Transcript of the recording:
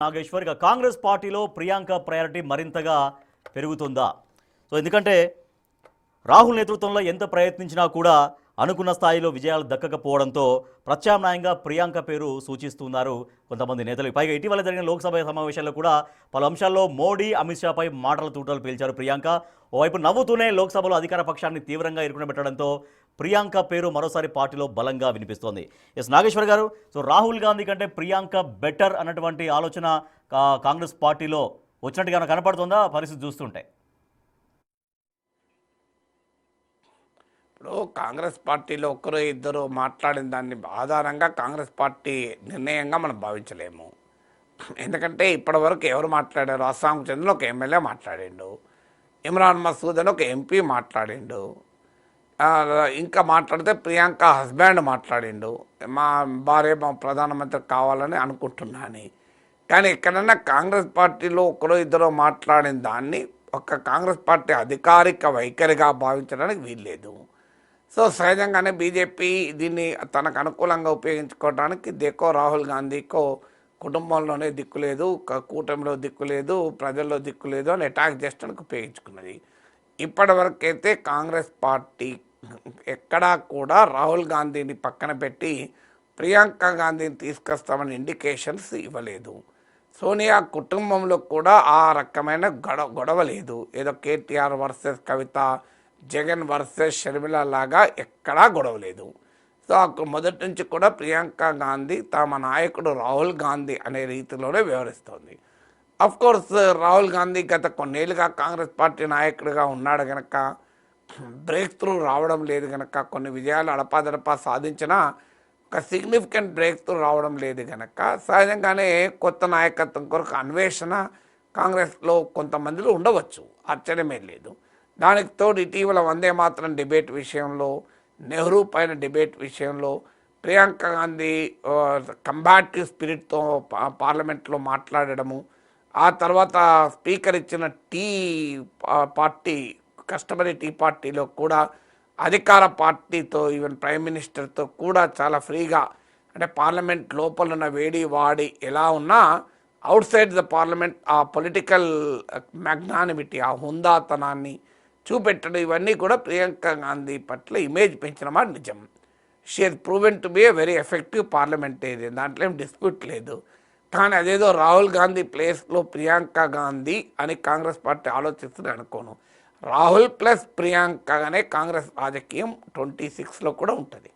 నాగేశ్వర్ కాంగ్రెస్ పార్టీలో ప్రియాంక ప్రయారిటీ మరింతగా పెరుగుతుందా? ఎందుకంటే రాహుల్ నేతృత్వంలో ఎంత ప్రయత్నించినా కూడా అనుకున్న స్థాయిలో విజయాలు దక్కకపోవడంతో ప్రత్యామ్నాయంగా ప్రియాంక పేరు సూచిస్తున్నారు కొంతమంది నేతలు. పైగా ఇటీవల జరిగిన లోక్సభ సమావేశాల్లో కూడా పలు అంశాల్లో మోడీ అమిత్ షాపై మాటల తూటలు పేల్చారు ప్రియాంక. ఓవైపు నవ్వుతూనే లోక్సభలో అధికార పక్షాన్ని తీవ్రంగా ఇరుకునబెట్టడంతో ప్రియాంక పేరు మరోసారి పార్టీలో బలంగా వినిపిస్తోంది. నాగేశ్వర్ గారు, రాహుల్ గాంధీ కంటే ప్రియాంక బెటర్ అన్నటువంటి ఆలోచన కాంగ్రెస్ పార్టీలో వచ్చినట్టుగా కనపడుతుందా పరిస్థితి చూస్తుంటే? ఇప్పుడు కాంగ్రెస్ పార్టీలో ఒకరు ఇద్దరు మాట్లాడిన దాన్ని ఆధారంగా కాంగ్రెస్ పార్టీ నిర్ణయంగా మనం భావించలేము. ఎందుకంటే ఇప్పటివరకు ఎవరు మాట్లాడారు? అస్సాంకు చెందిన ఒక ఎమ్మెల్యే మాట్లాడిండు, ఇమ్రాన్ మసూద్ అని ఒక ఎంపీ మాట్లాడిండు, ఇంకా మాట్లాడితే ప్రియాంక హస్బెండ్ మాట్లాడిండు, మా భార్య మా ప్రధానమంత్రి కావాలని అనుకుంటున్నా అని. కానీ ఎక్కడన్నా కాంగ్రెస్ పార్టీలో ఒకరో ఇద్దరు మాట్లాడిన దాన్ని ఒక కాంగ్రెస్ పార్టీ అధికారిక వైఖరిగా భావించడానికి వీల్లేదు. సో సహజంగానే బీజేపీ దీన్ని తనకు అనుకూలంగా ఉపయోగించుకోవడానికి దేకో రాహుల్ గాంధీకో కుటుంబంలోనే దిక్కు లేదు, కూటమిలో దిక్కు లేదు, ప్రజల్లో దిక్కు లేదు అని అటాక్ చేయడానికి ఉపయోగించుకున్నది. ఇప్పటివరకైతే కాంగ్రెస్ పార్టీ ఎక్కడా కూడా రాహుల్ గాంధీని పక్కన పెట్టి ప్రియాంక గాంధీని తీసుకొస్తామని ఇండికేషన్స్ ఇవ్వలేదు. సోనియా కుటుంబంలో కూడా ఆ రకమైన గొడవ లేదు. ఏదో కేటీఆర్ వర్సెస్ కవిత, జగన్ వర్సెస్ షర్మిల లాగా ఎక్కడా గొడవ లేదు. సో మొదటి నుంచి కూడా ప్రియాంక గాంధీ తమ నాయకుడు రాహుల్ గాంధీ అనే రీతిలోనే వ్యవహరిస్తోంది. కోర్స్ రాహుల్ గాంధీ గత కొన్నేళ్ళుగా కాంగ్రెస్ పార్టీ నాయకుడిగా ఉన్నాడు కనుక, బ్రేక్ త్రూ రావడం లేదు కనుక, కొన్ని విజయాలు అడపాదడపా సాధించినా ఒక సిగ్నిఫికెంట్ బ్రేక్ త్రూ రావడం లేదు కనుక సహజంగానే కొత్త నాయకత్వం కొరకు అన్వేషణ కాంగ్రెస్లో కొంతమందిలో ఉండవచ్చు, ఆశ్చర్యమే లేదు. దానికి తోడు ఇటీవల వందే మాతరం డిబేట్ విషయంలో, నెహ్రూ పైన డిబేట్ విషయంలో ప్రియాంక గాంధీ కంబాటివ్ స్పిరిట్తో పార్లమెంట్లో మాట్లాడడము, ఆ తర్వాత స్పీకర్ ఇచ్చిన టీ పార్టీ కస్టమరీ టీ పార్టీలో కూడా అధికార పార్టీతో ఈవెన్ ప్రైమ్ మినిస్టర్తో కూడా చాలా ఫ్రీగా, అంటే పార్లమెంట్ లోపల ఉన్న వేడి వాడి ఎలా ఉన్నా అవుట్ సైడ్ ద పార్లమెంట్ ఆ పొలిటికల్ మ్యాగ్నానిమిటీ, ఆ హుందాతనాన్ని చూపెట్టడం, ఇవన్నీ కూడా ప్రియాంక గాంధీ పట్ల ఇమేజ్ పెంచిన మాట నిజం. She has proven to be a very effective parliamentarian, దాంట్లో ఏం డిస్ప్యూట్ లేదు. కానీ అదేదో రాహుల్ గాంధీ ప్లేస్లో ప్రియాంక గాంధీ అని కాంగ్రెస్ పార్టీ ఆలోచిస్తుంది అనుకోను. రాహుల్ ప్లస్ ప్రియాంకగానే కాంగ్రెస్ రాజకీయం 26లో కూడా ఉంటుంది.